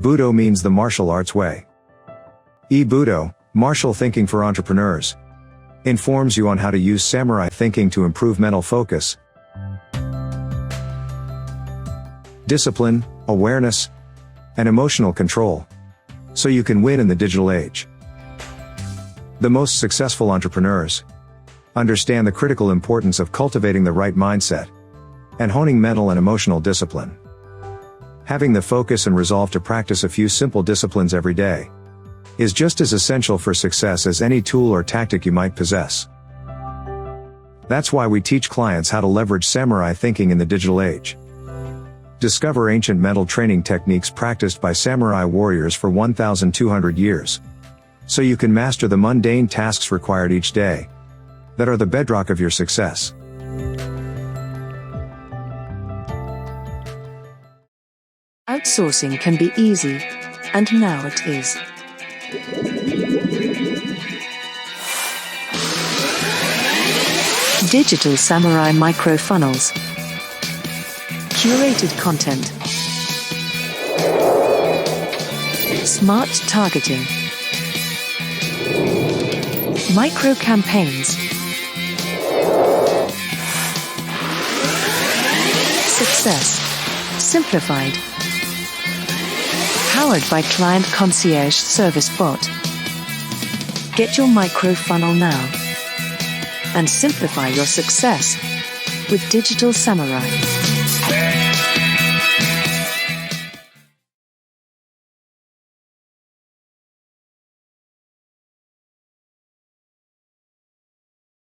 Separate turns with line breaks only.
Budo means the martial arts way. eBudo, martial thinking for entrepreneurs, informs you on how to use samurai thinking to improve mental focus, discipline, awareness, and emotional control, so you can win in the digital age. The most successful entrepreneurs understand the critical importance of cultivating the right mindset and honing mental and emotional discipline. Having the focus and resolve to practice a few simple disciplines every day is just as essential for success as any tool or tactic you might possess. That's why we teach clients how to leverage samurai thinking in the digital age. Discover ancient mental training techniques practiced by samurai warriors for 1,200 years, so you can master the mundane tasks required each day that are the bedrock of your success.
Outsourcing can be easy, and now it is. Digital Samurai micro-funnels. Curated content. Smart targeting. Micro-campaigns. Success simplified. Powered by Client Concierge Service Bot. Get your micro-funnel now and simplify your success with Digital Samurai.